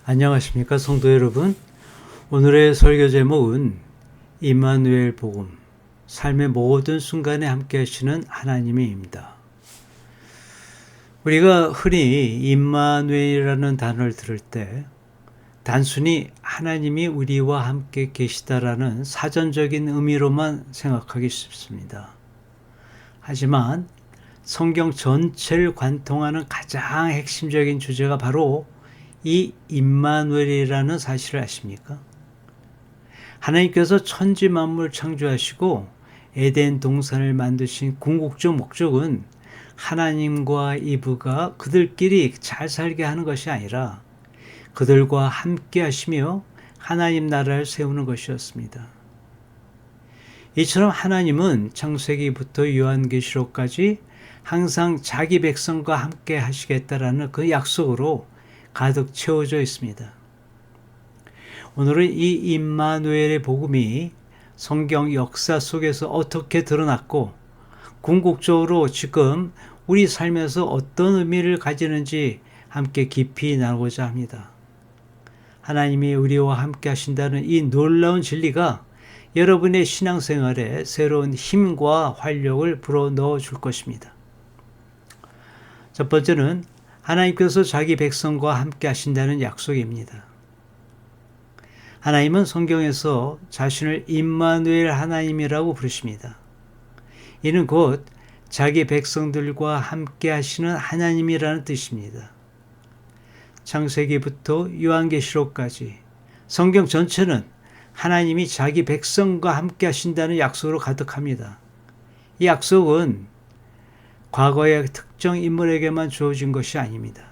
안녕하십니까 성도 여러분. 오늘의 설교 제목은 임마누엘 복음, 삶의 모든 순간에 함께 하시는 하나님입니다. 우리가 흔히 임마누엘이라는 단어를 들을 때 단순히 하나님이 우리와 함께 계시다라는 사전적인 의미로만 생각하기 쉽습니다. 하지만 성경 전체를 관통하는 가장 핵심적인 주제가 바로 이 임마누엘이라는 사실을 아십니까? 하나님께서 천지 만물 창조하시고 에덴 동산을 만드신 궁극적 목적은 하나님과 이브가 그들끼리 잘 살게 하는 것이 아니라 그들과 함께 하시며 하나님 나라를 세우는 것이었습니다. 이처럼 하나님은 창세기부터 요한계시록까지 항상 자기 백성과 함께 하시겠다라는 그 약속으로 가득 채워져 있습니다. 오늘은 이 임마누엘의 복음이 성경 역사 속에서 어떻게 드러났고 궁극적으로 지금 우리 삶에서 어떤 의미를 가지는지 함께 깊이 나누고자 합니다. 하나님이 우리와 함께 하신다는 이 놀라운 진리가 여러분의 신앙생활에 새로운 힘과 활력을 불어넣어 줄 것입니다. 첫 번째는 하나님께서 자기 백성과 함께 하신다는 약속입니다. 하나님은 성경에서 자신을 임마누엘 하나님이라고 부르십니다. 이는 곧 자기 백성들과 함께 하시는 하나님이라는 뜻입니다. 창세기부터 요한계시록까지 성경 전체는 하나님이 자기 백성과 함께 하신다는 약속으로 가득합니다. 이 약속은 과거의 특정 인물에게만 주어진 것이 아닙니다.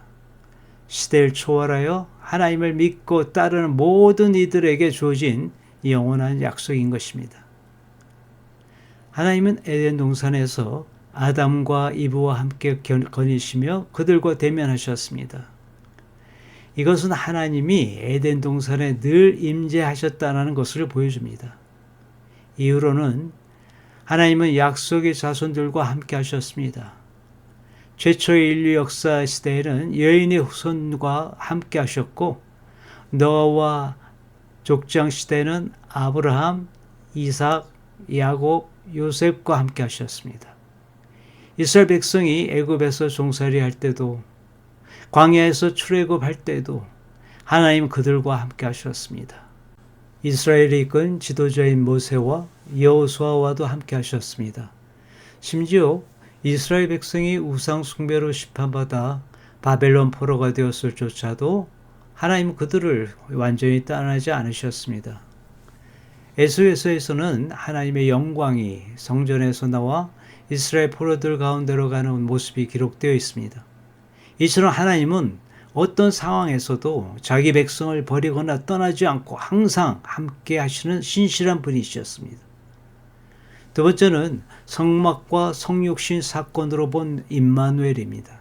시대를 초월하여 하나님을 믿고 따르는 모든 이들에게 주어진 영원한 약속인 것입니다. 하나님은 에덴 동산에서 아담과 이브와 함께 거니시며 그들과 대면하셨습니다. 이것은 하나님이 에덴 동산에 늘 임재하셨다는 것을 보여줍니다. 이후로는 하나님은 약속의 자손들과 함께 하셨습니다. 최초의 인류 역사 시대에는 여인의 후손과 함께 하셨고 노아와 족장 시대에는 아브라함, 이삭, 야곱, 요셉과 함께 하셨습니다. 이스라엘 백성이 애굽에서 종살이 할 때도 광야에서 출애굽할 때도 하나님 그들과 함께 하셨습니다. 이스라엘이 이끈 지도자인 모세와 여호수아와도 함께 하셨습니다. 심지어 이스라엘 백성이 우상 숭배로 심판받아 바벨론 포로가 되었을 조차도 하나님 그들을 완전히 떠나지 않으셨습니다. 에스겔서에서는 하나님의 영광이 성전에서 나와 이스라엘 포로들 가운데로 가는 모습이 기록되어 있습니다. 이처럼 하나님은 어떤 상황에서도 자기 백성을 버리거나 떠나지 않고 항상 함께 하시는 신실한 분이셨습니다. 두 번째는 성막과 성육신 사건으로 본 임마누엘입니다.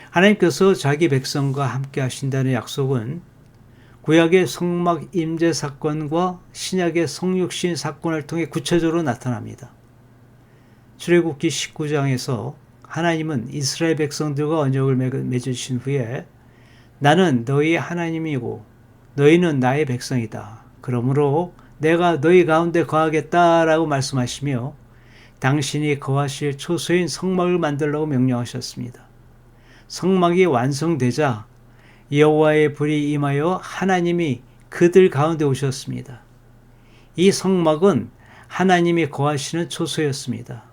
하나님께서 자기 백성과 함께 하신다는 약속은 구약의 성막 임재 사건과 신약의 성육신 사건을 통해 구체적으로 나타납니다. 출애굽기 19장에서 하나님은 이스라엘 백성들과 언약을 맺으신 후에 나는 너희의 하나님이고 너희는 나의 백성이다. 그러므로 내가 너희 가운데 거하겠다라고 말씀하시며 당신이 거하실 초소인 성막을 만들라고 명령하셨습니다. 성막이 완성되자 여호와의 불이 임하여 하나님이 그들 가운데 오셨습니다. 이 성막은 하나님이 거하시는 초소였습니다.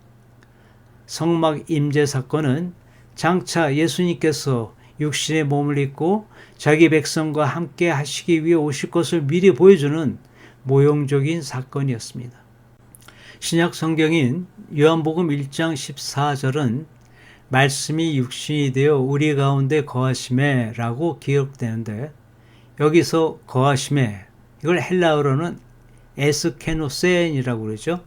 성막 임재 사건은 장차 예수님께서 육신의 몸을 입고 자기 백성과 함께 하시기 위해 오실 것을 미리 보여주는 모형적인 사건이었습니다. 신약 성경인 요한복음 1장 14절은 말씀이 육신이 되어 우리 가운데 거하심에 라고 기록되는데 여기서 거하심에 이걸 헬라어로는 에스케노센이라고 그러죠.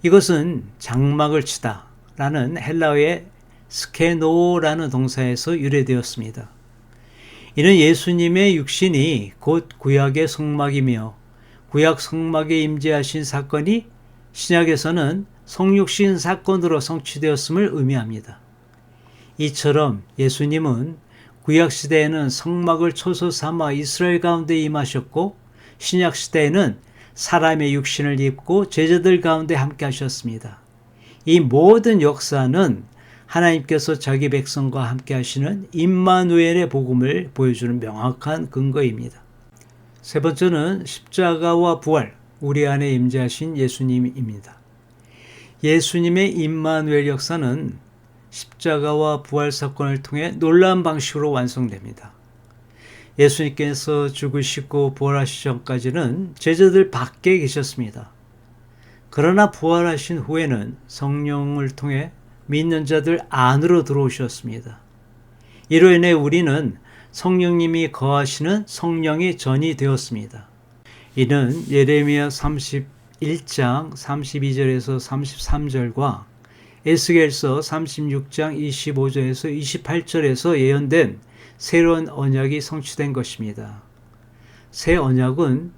이것은 장막을 치다 라는 헬라어의 스케노라는 동사에서 유래되었습니다. 이는 예수님의 육신이 곧 구약의 성막이며 구약 성막에 임재하신 사건이 신약에서는 성육신 사건으로 성취되었음을 의미합니다. 이처럼 예수님은 구약시대에는 성막을 초소 삼아 이스라엘 가운데 임하셨고 신약시대에는 사람의 육신을 입고 제자들 가운데 함께 하셨습니다. 이 모든 역사는 하나님께서 자기 백성과 함께 하시는 임마누엘의 복음을 보여주는 명확한 근거입니다. 세 번째는 십자가와 부활, 우리 안에 임재하신 예수님입니다. 예수님의 임마누엘 역사는 십자가와 부활 사건을 통해 놀라운 방식으로 완성됩니다. 예수님께서 죽으시고 부활하시기 전까지는 제자들 밖에 계셨습니다. 그러나 부활하신 후에는 성령을 통해 믿는 자들 안으로 들어오셨습니다. 이로 인해 우리는 성령님이 거하시는 성령의 전이 되었습니다. 이는 예레미야 31장 32절에서 33절과 에스겔서 36장 25절에서 28절에서 예언된 새로운 언약이 성취된 것입니다. 새 언약은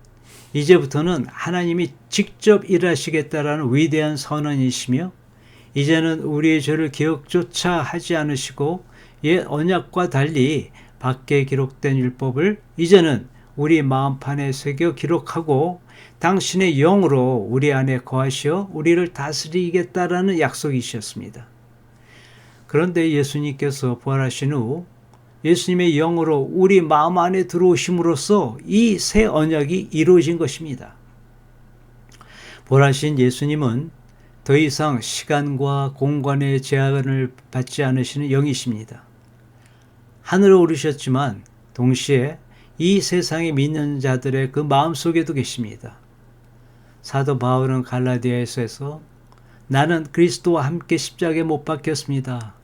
이제부터는 하나님이 직접 일하시겠다라는 위대한 선언이시며 이제는 우리의 죄를 기억조차 하지 않으시고 옛 언약과 달리 밖에 기록된 율법을 이제는 우리 마음판에 새겨 기록하고 당신의 영으로 우리 안에 거하시어 우리를 다스리겠다라는 약속이셨습니다. 그런데 예수님께서 부활하신 후 예수님의 영으로 우리 마음 안에 들어오심으로써 이 새 언약이 이루어진 것입니다. 부활하신 예수님은 더 이상 시간과 공간의 제한을 받지 않으시는 영이십니다. 하늘에 오르셨지만 동시에 이 세상에 믿는 자들의 그 마음속에도 계십니다. 사도 바울은 갈라디아에서 나는 그리스도와 함께 십자가에 못 박혔습니다.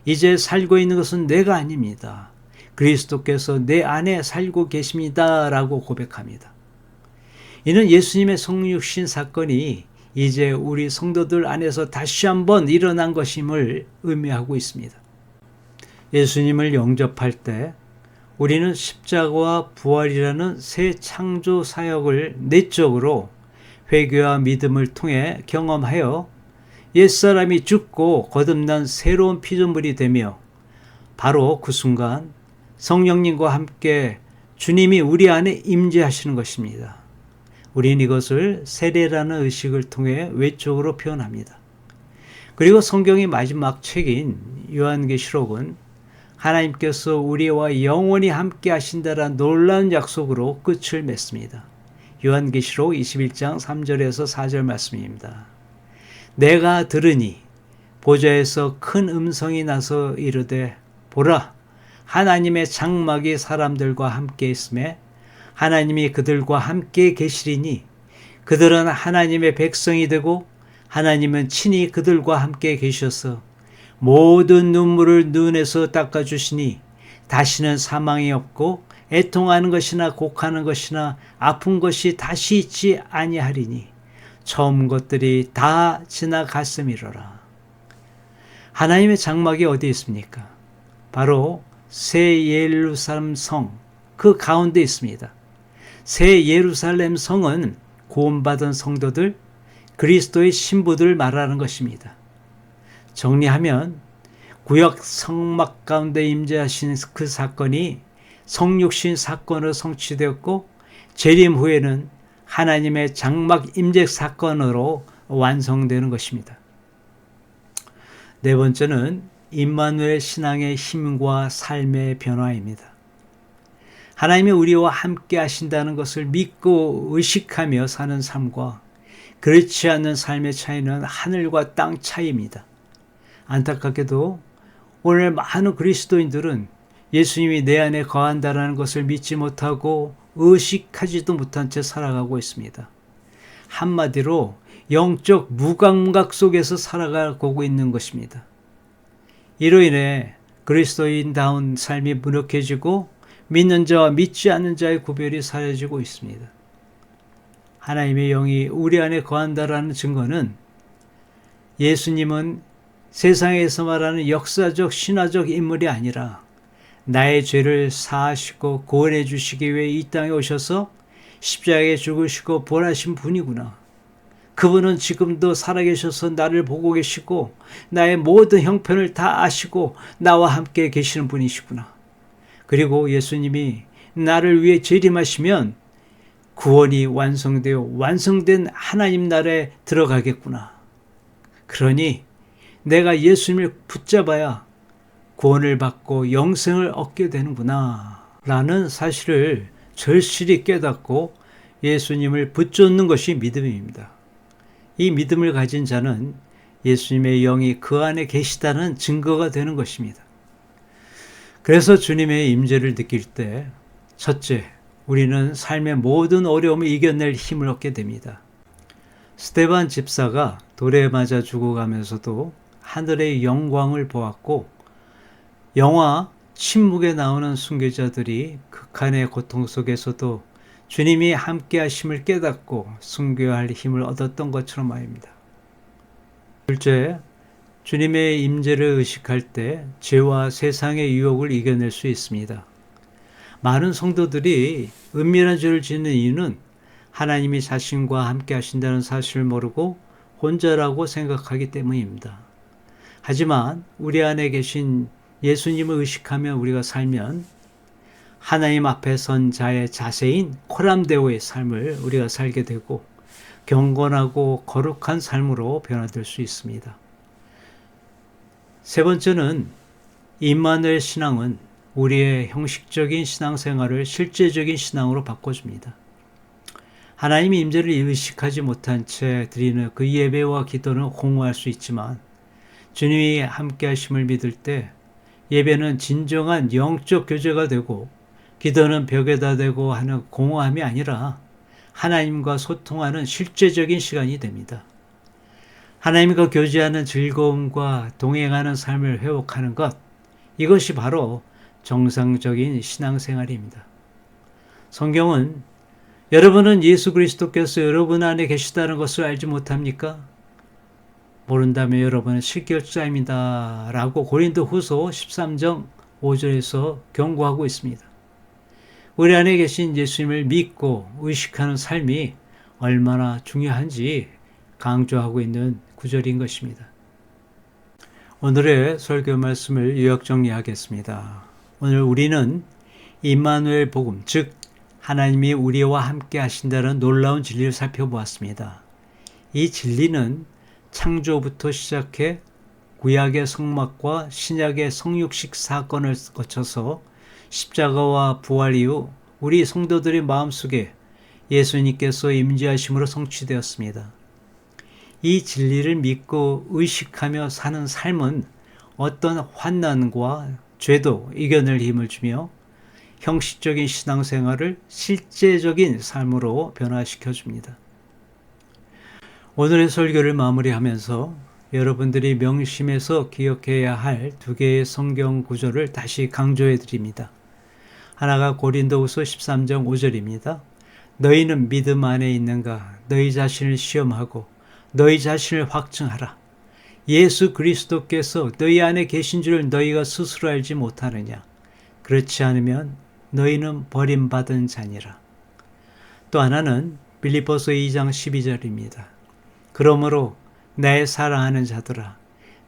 이제 살고 있는 것은 내가 아닙니다. 그리스도께서 내 안에 살고 계십니다. 라고 고백합니다. 이는 예수님의 성육신 사건이 이제 우리 성도들 안에서 다시 한번 일어난 것임을 의미하고 있습니다. 예수님을 영접할 때 우리는 십자가와 부활이라는 새 창조 사역을 내적으로 회개와 믿음을 통해 경험하여 옛사람이 죽고 거듭난 새로운 피조물이 되며 바로 그 순간 성령님과 함께 주님이 우리 안에 임재하시는 것입니다. 우리는 이것을 세례라는 의식을 통해 외적으로 표현합니다. 그리고 성경의 마지막 책인 요한계시록은 하나님께서 우리와 영원히 함께 하신다라는 놀라운 약속으로 끝을 맺습니다. 요한계시록 21장 3절에서 4절 말씀입니다. 내가 들으니 보좌에서 큰 음성이 나서 이르되 보라 하나님의 장막이 사람들과 함께 있음에 하나님이 그들과 함께 계시리니 그들은 하나님의 백성이 되고 하나님은 친히 그들과 함께 계셔서 모든 눈물을 눈에서 닦아주시니 다시는 사망이 없고 애통하는 것이나 곡하는 것이나 아픈 것이 다시 있지 아니하리니 처음 것들이 다 지나갔음이로라. 하나님의 장막이 어디 있습니까? 바로 새 예루살렘 성, 그 가운데 있습니다. 새 예루살렘 성은 구원받은 성도들, 그리스도의 신부들을 말하는 것입니다. 정리하면 구약 성막 가운데 임재하신 그 사건이 성육신 사건으로 성취되었고 재림 후에는 하나님의 장막 임재 사건으로 완성되는 것입니다. 네 번째는 임마누엘 신앙의 힘과 삶의 변화입니다. 하나님이 우리와 함께 하신다는 것을 믿고 의식하며 사는 삶과 그렇지 않은 삶의 차이는 하늘과 땅 차이입니다. 안타깝게도 오늘 많은 그리스도인들은 예수님이 내 안에 거한다는 것을 믿지 못하고 의식하지도 못한 채 살아가고 있습니다. 한마디로 영적 무감각 속에서 살아가고 있는 것입니다. 이로 인해 그리스도인다운 삶이 무력해지고 믿는 자와 믿지 않는 자의 구별이 사라지고 있습니다. 하나님의 영이 우리 안에 거한다라는 증거는 예수님은 세상에서 말하는 역사적 신화적 인물이 아니라 나의 죄를 사하시고 구원해 주시기 위해 이 땅에 오셔서 십자가에 죽으시고 부활하신 분이구나. 그분은 지금도 살아계셔서 나를 보고 계시고 나의 모든 형편을 다 아시고 나와 함께 계시는 분이시구나. 그리고 예수님이 나를 위해 재림하시면 구원이 완성되어 완성된 하나님 나라에 들어가겠구나. 그러니 내가 예수님을 붙잡아야 구원을 받고 영생을 얻게 되는구나 라는 사실을 절실히 깨닫고 예수님을 붙잡는 것이 믿음입니다. 이 믿음을 가진 자는 예수님의 영이 그 안에 계시다는 증거가 되는 것입니다. 그래서 주님의 임재를 느낄 때 첫째, 우리는 삶의 모든 어려움을 이겨낼 힘을 얻게 됩니다. 스데반 집사가 돌에 맞아 죽어가면서도 하늘의 영광을 보았고, 영화 침묵에 나오는 순교자들이 극한의 고통 속에서도 주님이 함께 하심을 깨닫고 순교할 힘을 얻었던 것처럼 말입니다. 둘째, 주님의 임재를 의식할 때 죄와 세상의 유혹을 이겨낼 수 있습니다. 많은 성도들이 은밀한 죄를 짓는 이유는 하나님이 자신과 함께 하신다는 사실을 모르고 혼자라고 생각하기 때문입니다. 하지만 우리 안에 계신 예수님을 의식하며 우리가 살면 하나님 앞에 선 자의 자세인 코람데오의 삶을 우리가 살게 되고 경건하고 거룩한 삶으로 변화될 수 있습니다. 세 번째는 임마누엘 신앙은 우리의 형식적인 신앙생활을 실제적인 신앙으로 바꿔줍니다. 하나님의 임재를 의식하지 못한 채 드리는 그 예배와 기도는 공허할 수 있지만 주님이 함께 하심을 믿을 때 예배는 진정한 영적 교제가 되고 기도는 벽에다 대고 하는 공허함이 아니라 하나님과 소통하는 실제적인 시간이 됩니다. 하나님과 교제하는 즐거움과 동행하는 삶을 회복하는 것, 이것이 바로 정상적인 신앙생활입니다. 성경은 여러분은 예수 그리스도께서 여러분 안에 계시다는 것을 알지 못합니까? 모른다면 여러분은 실격자입니다. 라고 고린도후서 13장 5절에서 경고하고 있습니다. 우리 안에 계신 예수님을 믿고 의식하는 삶이 얼마나 중요한지 강조하고 있는 구절인 것입니다. 오늘의 설교 말씀을 요약 정리하겠습니다. 오늘 우리는 임마누엘 복음, 즉 하나님이 우리와 함께 하신다는 놀라운 진리를 살펴보았습니다. 이 진리는 창조부터 시작해 구약의 성막과 신약의 성육식 사건을 거쳐서 십자가와 부활 이후 우리 성도들의 마음속에 예수님께서 임재하심으로 성취되었습니다. 이 진리를 믿고 의식하며 사는 삶은 어떤 환난과 죄도 이겨낼 힘을 주며 형식적인 신앙생활을 실제적인 삶으로 변화시켜 줍니다. 오늘의 설교를 마무리하면서 여러분들이 명심해서 기억해야 할 두 개의 성경 구절을 다시 강조해 드립니다. 하나가 고린도후서 13장 5절입니다. 너희는 믿음 안에 있는가? 너희 자신을 시험하고 너희 자신을 확증하라. 예수 그리스도께서 너희 안에 계신 줄 너희가 스스로 알지 못하느냐? 그렇지 않으면 너희는 버림받은 자니라. 또 하나는 빌립보서 2장 12절입니다. 그러므로 내 사랑하는 자들아,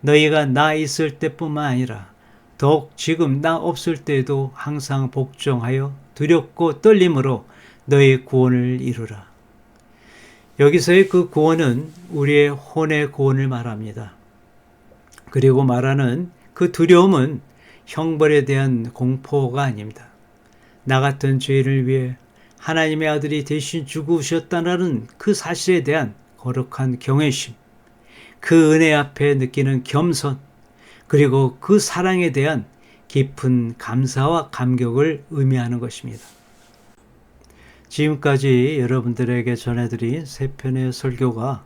너희가 나 있을 때뿐만 아니라 더욱 지금 나 없을 때에도 항상 복종하여 두렵고 떨림으로 너희 구원을 이루라. 여기서의 그 구원은 우리의 혼의 구원을 말합니다. 그리고 말하는 그 두려움은 형벌에 대한 공포가 아닙니다. 나 같은 죄인을 위해 하나님의 아들이 대신 죽으셨다는 그 사실에 대한 거룩한 경외심, 그 은혜 앞에 느끼는 겸손, 그리고 그 사랑에 대한 깊은 감사와 감격을 의미하는 것입니다. 지금까지 여러분들에게 전해드린 세 편의 설교가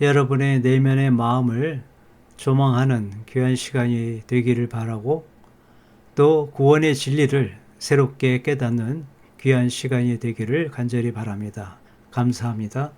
여러분의 내면의 마음을 조망하는 귀한 시간이 되기를 바라고, 또 구원의 진리를 새롭게 깨닫는 귀한 시간이 되기를 간절히 바랍니다. 감사합니다.